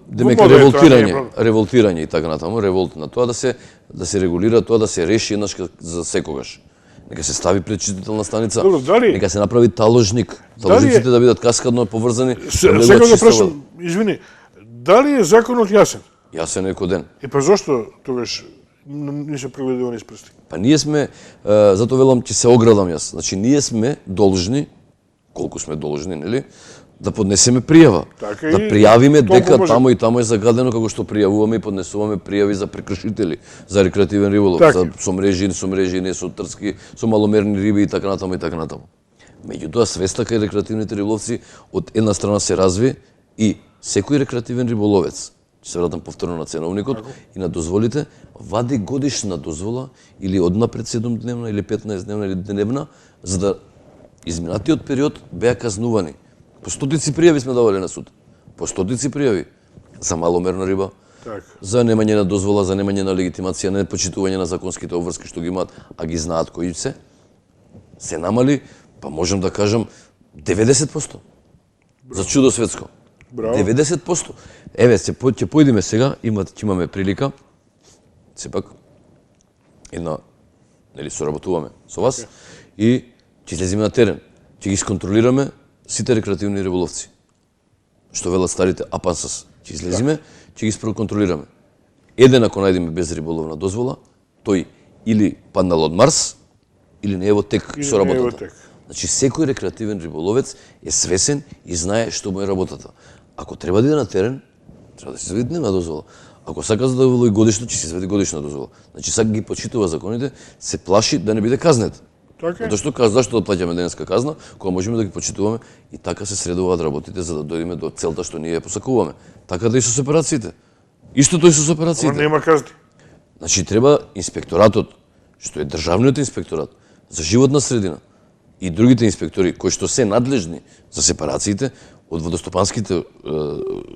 Демек револтирање и така натаму, револт на тоа да се регулира, тоа да се реши еднаш за секогаш. Нека се стави пречистителна станица, нека се направи таложник, таложниците да бидат каскадно поврзани. Сега да прашам, извини, дали е законот јасен? Јасен е кој ден. И па зошто тогаш не се прегледува низ прсти? Па ние сме, затоа велам ќе се оградам јас. Значи ние сме должни, колку сме должни, нели, да поднесеме пријава. Така, да пријавиме дека тамо и тамо е загадено, како што пријавуваме и поднесуваме пријави за прекршители, за рекреативен риболов, со мрежи, не со трски, со маломерни риби и така натаму и така натаму. Меѓутоа свеста кај рекреативните риболовци од една страна се разви и секој рекреативен риболовец, ќе се вратам повторно на ценовникот и на дозволите, вади годишна дозвола или однапред 7-дневна или 15-дневна или дневна, за да изминатиот период беа казнувани. По стотици пријави сме давале на суд. По стотици пријави за маломерна риба, за немање на дозвола, за немање на легитимација, непочитување на законските обврски што ги имаат, а ги знаат кои се намали, па можам да кажам 90%. За чудо светско. 90%. Еве, ќе појдеме сега, ќе имаме прилика, сепак, една, нели, соработуваме со вас и ќе излеземе на терен, ќе ги исконтролираме сите рекреативни риболовци. Што велат старите АПАНСАС. Ќе излеземе, ќе ги проконтролираме. Еден ако најдеме без риболовна дозвола, тој или паднал од Марс, или не е во тек со работата. Значи секој рекреативен риболовец е свесен и знае што му е работата. Ако треба да иде на терен, треба да се изведи дневна дозвола. Ако сака за да води годишно, ќе се изведи годишна дозвола. Значи сака ги почитува законите, се плаши да не биде казнет. Зашто да плаќаме денеска казна, кога можеме да ги почитуваме и така се средуваат работите за да дојдеме до целта што ние ја посакуваме. Така да и со сепарациите. Истото и со сепарациите. Ама нема казни. Значи треба инспекторатот, што е државниот инспекторат за животна средина и другите инспектори кои што се надлежни за сепарациите од водостопанските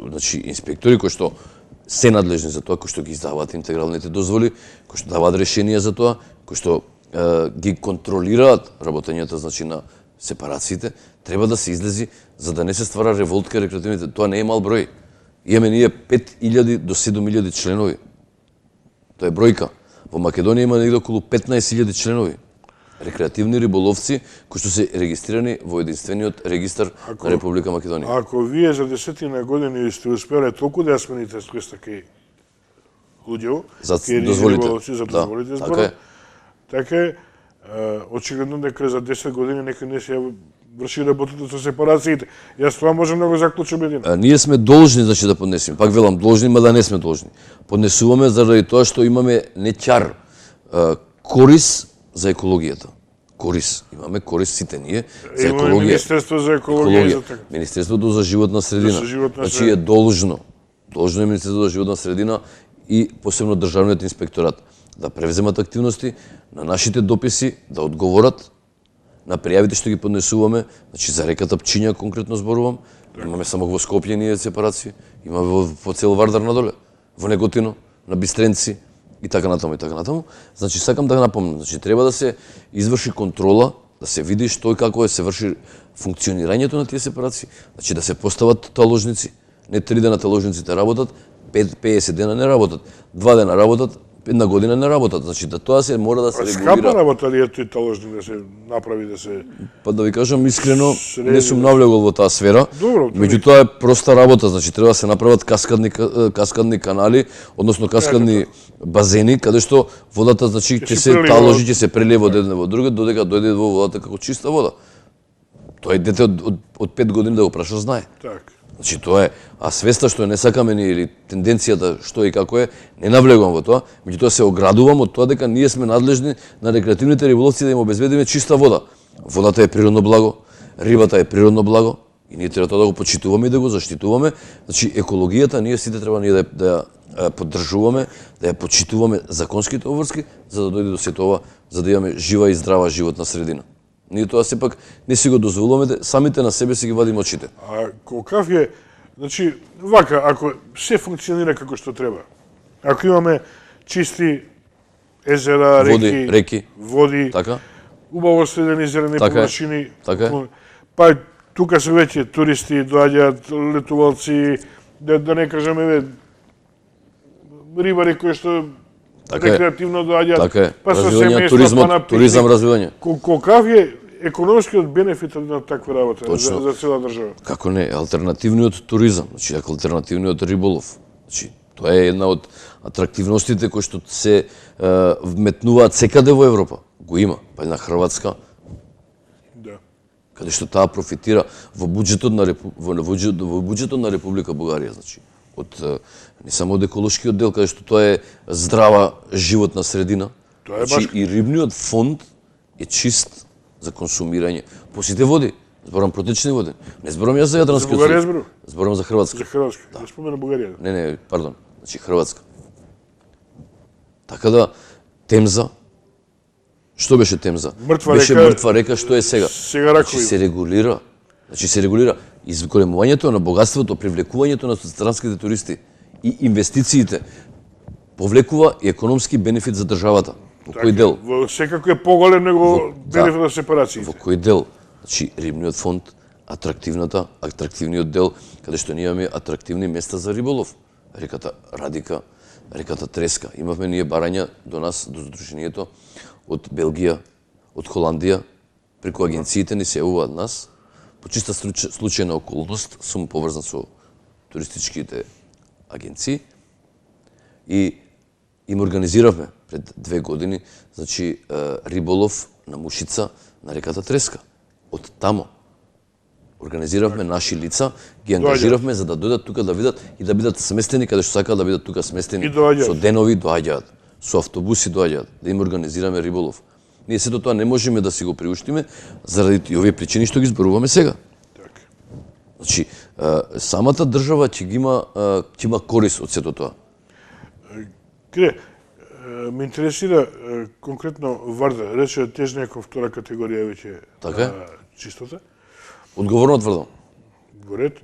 значи инспектори кои што се надлежни за тоа, кои што ги издаваат интегралните дозволи, кои што даваат решенија за тоа, кои што ги контролираат работењето значи на сепарациите, треба да се излези за да не се ствара револт кај рекреативните. Тоа не е мал број. Имаме ние 5000 до 7000 членови. Тоа е бројка. Во Македонија има негде околу 15000 членови. Рекреативни риболовци кои што се регистрирани во единствениот регистар на Република Македонија. Ако вие за 10 години сте успеле толку да ја смените свеста кај луѓето, кај дозволите, за дозволите зборот, така е, очигледно дека за 10 години некој не се врши работата со сепарациите. Јас тоа можам да го заклучам едино. Ние сме должни значи да поднесеме. Пак велам должни, ма да не сме должни. Поднесуваме заради тоа што имаме не чар, корис за екологијата. Корис. Имаме корис сите ние за екологија. Имаме Министерство за екологија и за така. Министерството за животна средина. Значи е должно. Должно е Министерството за животна средина и посебно државниот инспекторат да превземат активности на нашите дописи, да одговорат на пријавите што ги поднесуваме, значи за реката Пчиња конкретно зборувам, имаме само во Скопје ние сепарации, имаме во цел Вардар надоле, во Неготино, на Бистренци и така натаму и така натаму. Значи сакам да напомнам, значи треба да се изврши контрола да се види што и како се врши функционирањето на тие сепарации. Значи да се постават таложници. Не 3 дена таложниците работат, 50 дена не работат, 2 дена работат, 1 година не работат. Значи да тоа се мора да се регулира. Скапа работа ли е тој таложник да се направи, да се... Па да ви кажам искрено, не сум навлегол во таа сфера. Добро, меѓутоа е проста работа, значи треба да се направат каскадни канали, односно каскадни базени каде што водата значи ќе се таложи, ќе се прелива од едно во друго додека дојде во водата како чиста вода. Тоа е дете од 5 години да го прашаш знае. Так. Значи тоа е, а свеста што не сакаме ни или тенденцијата што и како е, не навлегувам во тоа, меѓутоа се оградувам од тоа дека ние сме надлежни на рекреативните риболовци да им обезбедиме чиста вода. Водата е природно благо, рибата е природно благо и ние треба тоа да го почитуваме и да го заштитуваме. Значи екологијата ние сите треба да ја поддржуваме, да ја почитуваме законските обврски за да дојде до сето ова, за да имаме жива и здрава животна средина. Ние тоа сепак не си го дозволуваме, самите на себе си ги вадиме очите. А колкав е, значи, вака, ако се функционира како што треба, ако имаме чисти езера, реки, води, така? убаво следени зелени површини, така. па тука се веќе туристи доаѓаат, летувалци, да не кажеме рибари кои што рекреативно доаѓаат, така е. па со Развивање, семејства, туризам развивање. Колкав е економскиот бенефит на таква работа за цела држава? Како не, алтернативниот туризам, значи алтернативниот риболов. Значи тоа е една од атрактивностите кои што се вметнуваат секаде во Европа. Го има, па на Хрватска. Да. Каде што таа профитира во буџетот на Република Бугарија, значи од не само од еколошкиот дел каде што тоа е здрава животна средина. Тоа е значи баш... и рибниот фонд е чист за консумирање по сите води. Зборам протечни води. Не зборам јас за Јадранскиот. За Бугарија зборам? Зборам за Хрватска. За Хрватска. Да спомена Бугарија. Не, пардон. Значи Хрватска. Така да Темза. Што беше Темза? Беше мртва река, што е сега. Сега значи се регулира. Значи се регулира изголемувањето на богатството, привлекувањето на странските туристи и инвестициите повлекува и економски бенефит за државата. Во кој дел? Во секако е поголем него бенефит на сепарациите. Во кој дел? Значи рибниот фонд, атрактивниот дел, каде што ние имаме атрактивни места за риболов. Реката Радика, реката Треска. Имавме ние барања до нас, до Сдруженијето, од Белгија, од Холандија, преку агенциите ни се јавуваат нас. По чиста случајна околност сум поврзан со туристичките агенции и им организиравме пред 2 години, значи риболов на мушица на реката Треска. Од тамо организиравме наши лица, ги ангажиравме за да дојдат тука да видат и да бидат сместени каде што сакаат да бидат тука сместени. Со денови доаѓаат, со автобуси доаѓаат, да им организираме риболов. Ние сето тоа не можеме да си го приуштиме заради овие причини што ги зборуваме сега. Така. Значи, самата држава ќе има корис од сето тоа. Ме интересира конкретно Варда, рече тежна како втора категорија веќе чистота. Одговорно тврдам. Во ред.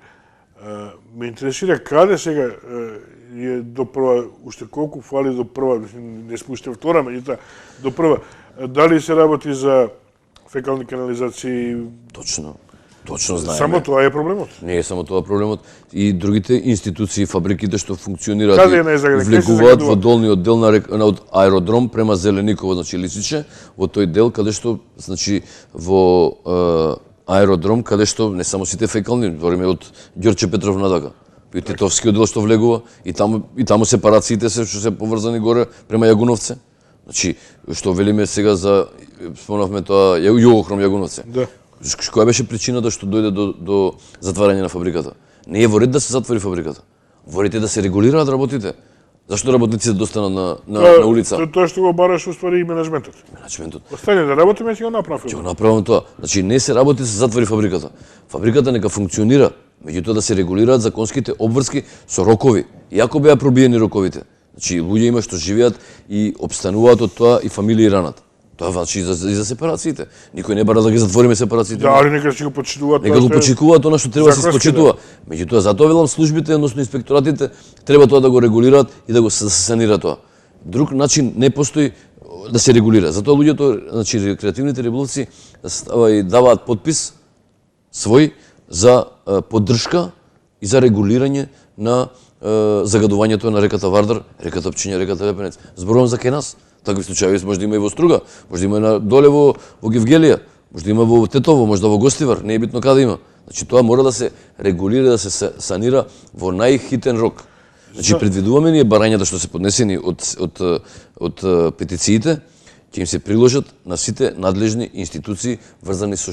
Ме интересира каде сега е до прва, уште колку фали до прва, не сме уште втора, меѓутоа до прва. Дали се работи за фекални канализации? Точно знаеме. Само тоа е проблемот? Не е само тоа проблемот. И другите институции, фабриките што функционираат и влегуваат во долниот дел од аеродром према Зелениково, значи Лисиче, во тој дел каде што, значи, во аеродром, каде што не само сите фекални, говориме од Ѓорче Петров надага. И Титовскиот дел што влегува, и таму сепарациите се што се поврзани горе према Јагуновце. Значи, што велиме сега за, спомнавме тоа, Југохром Јагуновце. Да. Која беше причината што дојде до затварање на фабриката? Не е во ред да се затвори фабриката. Во ред е да се регулираат работите. Зашто работниците достанат на улица? Тоа што го бараш уствари и менеджментот. Остане да работиме, ќе го направиме. Ќе го направиме тоа. Значи не се работи, се затвори фабриката. Фабриката нека функционира, меѓутоа да се регулираат законските обврски со рокови. Иако беа пробиени роковите. Значи луѓе има што живеат и обстануваат од тоа и фамилии ранат. Тоа значи и за сепарациите. Никој не бара да ги затвориме сепарациите. Да, али нека ќе го почитуваат. Нека го почитуваат она што треба да се почитува. Меѓутоа затоа велам службите, односно инспекторатите треба тоа да го регулираат и да го санира тоа. Друг начин не постои да се регулира. Затоа луѓето, значи рекреативните риболовци даваат подпис свој за поддршка и за регулирање на загадувањето на реката Вардар, реката Пчиња, реката Лепенец. Зборувам за кај нас. Такви случаи може да има и во Струга, може да има и доле во Гевгелија, може да има во Тетово, може да во Гостивар, не е битно каде има. Значи тоа мора да се регулира, да се санира во најхитен рок. Значи предвидуваме ние барањата што се поднесени од петициите, ќе им се приложат на сите надлежни институции врзани со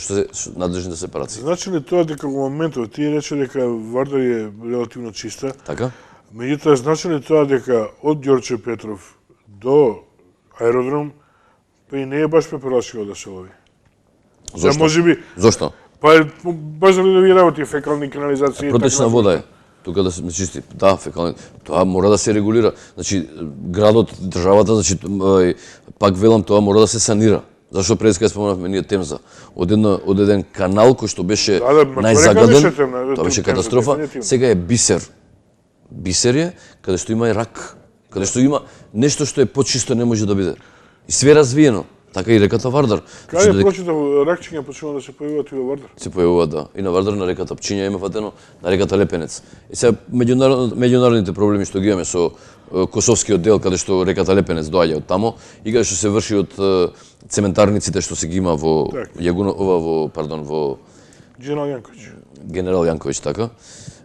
надлежните сепарации. Значи ли тоа дека во моментот ти рече дека Вардар е релативно чиста? Така? Меѓутоа значи ли тоа дека од Ѓорче Петров до аеродром па и не е баш препорачливо да се лови? Зошто? Можеби Зошто? па баш да ви работи фекални канализации. Протечна вода е. Тука да се чисти. Да, фекални. Тоа мора да се регулира. Значи градот, државата, значи пак велам тоа мора да се санира. Зашто пред кога спомнавме ние Темза, од еден канал кој што беше најзагаден, тоа беше катастрофа, сега е бисер. Бисер е каде што има и рак, каде што има нешто што е почисто не може да биде. И све развиено. Така и реката Вардар. Каде прочитав ракчиња почнува да се појавуваат и во Вардар? Се појавуваат, да. И на Вардар, на реката Пчиња има фатено, на реката Лепенец. И сега меѓународните проблеми што ги имаме со Косовскиот дел, каде што реката Лепенец доаѓа од тамо, и каде што се врши од цементарниците што се ги има во во Генерал Јанковиќ. Генерал Јанковиќ, така.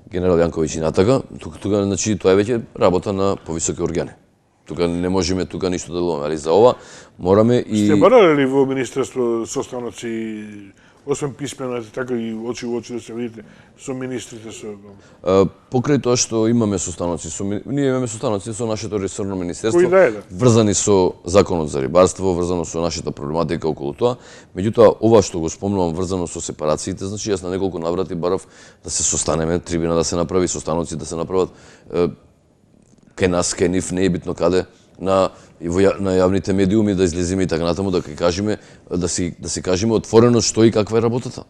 Генерал Јанковиќ и натака. Тука значи тоа е веќе работа на повисоки органи. Тука не можеме тука ништо да делуваме, али за ова мораме и Сте барале ли во Министерство состаноци, освен писмено, така и очи во очи да се видите со министрите со покрај тоа што имаме состаноци ние имаме состаноци со нашето ресорно министерство, Кој да е, да? врзани со законот за рибарство, врзано со нашата проблематика околу тоа. Меѓутоа ова што го спомнувам врзано со сепарациите, значи јас на неколку наврати барав да се состанеме, трибина да се направи, состаноци да се направат кај нас, кај нив, не е битно каде, на јавните медиуми да излеземе и така натаму да кажеме, да си кажеме отворено што и каква е работата.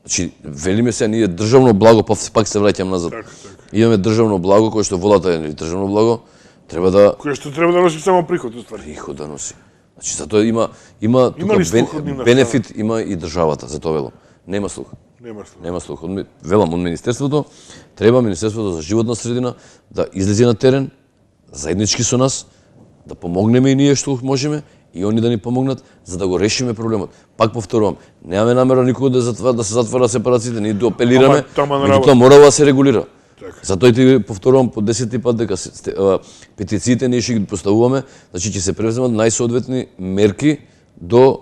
Значи, велиме се ние државно благо, пак се враќам назад. така. Имаме државно благо кое што волата е државно благо, треба да кој што треба да носи само приход, уствари. приход да носи. Значи затоа има тука ли слух од нивна бенефит има и државата, затоа велам. Нема слух. Нема слух. Велам од Министерството, треба Министерството за животна средина да излезе на терен, заеднички со нас, да помогнеме и ние што можеме, и они да ни помогнат, за да го решиме проблемот. Пак повторувам, немаме намера никога да се затвара сепарациите, ние да апелираме, меѓутоа мора да се регулира. Затоа ти повторувам по 10 пат дека петициите ние ќе ги поставуваме, значи ќе се превземат најсоодветни мерки до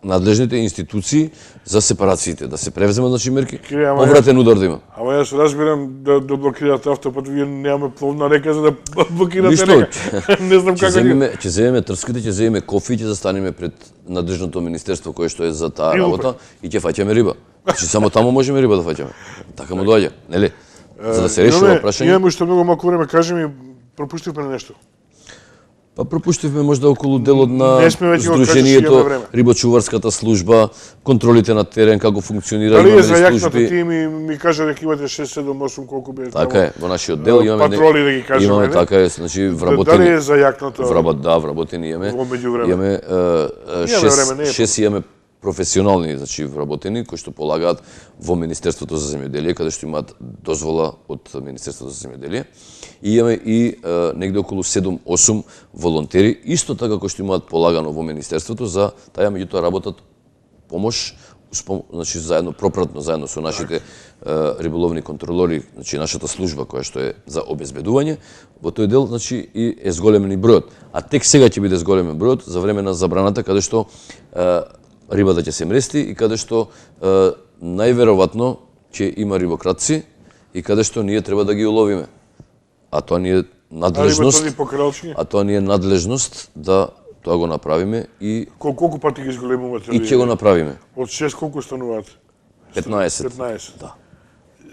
надлежните институции за сепарациите, да се превземат значи мерки, повратен удар да има. Ама јас разбирам да блокираат автопат, вие немаме пловна река за да блокирате река. Не знам како ќе земеме трските, ќе земеме кофи, ќе застанеме пред надлежното министерство кое што е за таа работа и ќе фаќаме риба. Значи само таму можеме риба да фаќаме. Така му доаѓа, нели? За да се реши ова прашање. Имаме уште многу малку време, кажи ми, пропуштивме нешто. Па пропуштивме можда околу делот на Сдруженијето, рибочуварската служба, контролите на терен, како функционира, имаме за јакната ти ми кажа дека имате 6, 7, 8, колку бе. Така е, во нашиот дел имаме патроли да ги кажеме. Имаме така е, значи вработени. Дали е за јакната? Да, вработени имаме. Во меѓувреме. Имаме 6 имаме професионални, значи вработени кои што полагаат во Министерството за земјоделие, каде што имаат дозвола од Министерството за земјоделие. И имаме и негде околу 7-8 волонтери, исто така кои што имаат полагано во Министерството за таа, меѓутоа работат помош, значи заедно пропратно заедно со нашите риболовни контролори, значи нашата служба која што е за обезбедување, во тој дел значи и е зголемен и бројот. А тек сега ќе биде зголемен бројот за време на забраната каде што рибата ќе се мрести и каде што најверојатно ќе има рибократци и каде што ние треба да ги уловиме. А тоа ни е надлежност. А тоа ни е надлежност да тоа го направиме и колку пати ги зголемувате? И ќе го направиме. Од 6 колку стануваат? 15. 15. Да.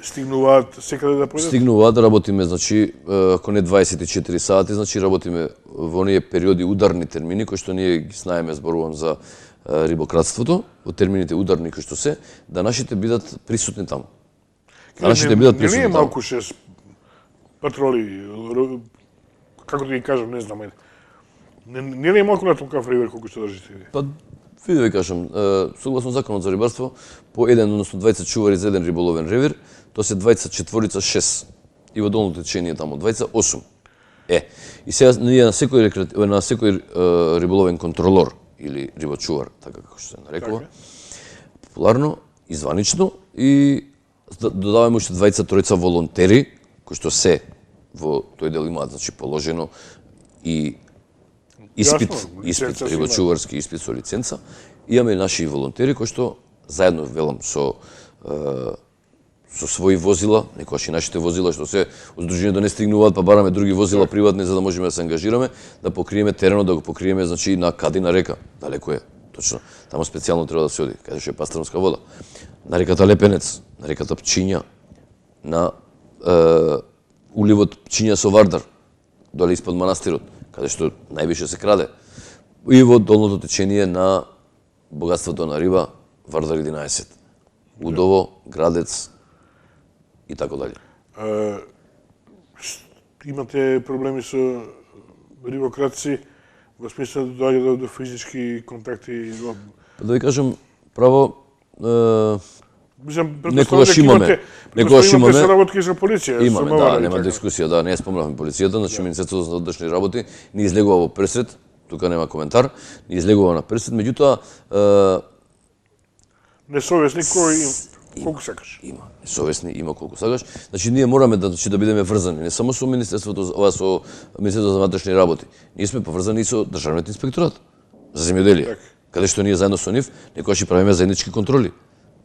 Стигнуваат секаде да појдат? Стигнуваат да работиме, значи ако не 24 сати, значи работиме во оние периоди ударни термини кои што ние ги знаеме, зборувам за рибократството, во термините ударни кои што се, да нашите бидат присутни таму. Да нашите бидат присутни таму. Не е малку 6 патроли, како да ги кажам, не знам. Не ли малку на толкав ривер колку што држите ви? Па, ви да ви кажам, согласно законот за рибарство, по еден, односно 20 чувари за еден риболовен ревир, тоа се 24 6. И во долното течение таму 28. И сега ние на секој риболовен контролор или рибочувар, така како што се нарекува, популарно и званично, и додаваме уште 23 волонтери кои што се во тој дел имаат, значи, положено и испит, рибочуварски испит со лиценца. Имаме наши волонтери кои што заедно, велам, со своји возила, некогаш и нашите возила што се Здруженијето не стигнуваат, па бараме други возила приватни за да можеме да се ангажираме, да покриеме теренот, да го покриеме, значи, на Кадина река. Далеко е, точно. Таму специјално треба да се оди, каде што е пастрмска вода. На реката Лепенец, на реката Пчиња, на уливот Пчиња со Вардар, доле испод манастирот, каде што највише се краде. И во долното течение на богатството на риба Вардар 11. Удово, Градец и така дали. Имате проблеми со рибократци во смисла да доаѓа до физички контакти? Да ви кажам, право, некогаш имаме соработки со полиција. Имаме, да, нема дискусија, да, не спомнавме полицијата, значи Министерството за внатрешни работи не излегува во пресред, тука нема коментар, не излегува на пресред, меѓутоа несовесни кои колку сакаш. Има, несовесни има колку сакаш. Значи ние мораме да бидеме врзани не само со Министерството со Министерството за внатрешни работи. Ние сме поврзани и со Државниот инспекторат за земјоделие, каде што ние заедно со нив некогаш правиме заеднички контроли.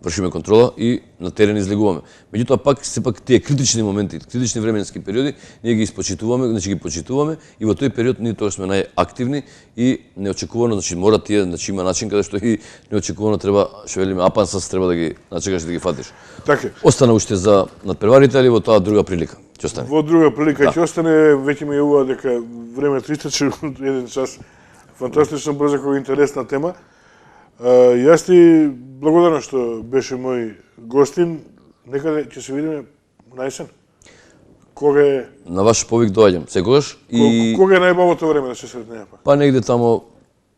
Вршиме контрола и на терен излегуваме. Меѓутоа пак сепак тие критични моменти, критични временски периоди, ние ги испочитуваме, значи ги почитуваме и во тој период ние тоа сме најактивни и неочекувано, значи мора тие, значи има начин каде што и неочекувано треба, што велиме апансас, треба да ги начекаш да ги фатиш. Така. Остана уште за надпреварите или во тоа друга прилика? Ќе остане. Во друга прилика ќе остане, веќе ми јавува дека времето истече еден час. Фантастично брза, која интересна тема. Јас ти благодарам што беше мој гостин. Некаде ќе се видиме на есен. Кога е? На ваш повик доаѓам секогаш и кога е најбавото време да се сретнеме пак? Па негде тамо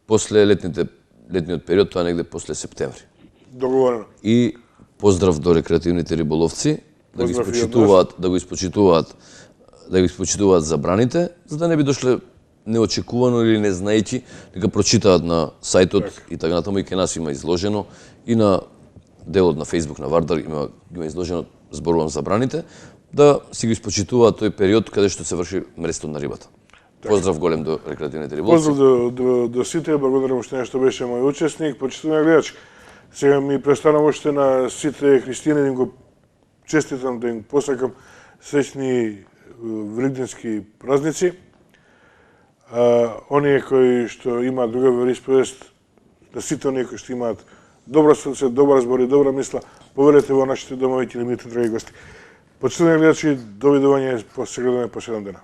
после летниот период, тоа негде после септември. Договорено. И поздрав до рекреативните риболовци, да ги испочитуваат забраните, за да не би дошле неочекувано или не знаејќи, дека прочитаат на сајтот и така натаму, и ке нас има изложено, и на делот на Facebook на Вардар има изложено, зборувам забраните, да си го испочитуваат тој период каде што се врши мрестот на рибата. Поздрав голем до рекреативните риболовци. Поздрав до сите, благодарам уште што беше мој учесник, почитувани гледач. Сега ми престанам оште на сите христијани да им го честитам, да им посакам среќни великденски празници. Оние кои што имаат друга вероисповест, да сите оние кои што имаат добро срце, добра збор и добра мисла, поверете во нашите домови, ќе ни бидете драги гости. Почитувани гледачи, довидување, се гледаме по 7 дена.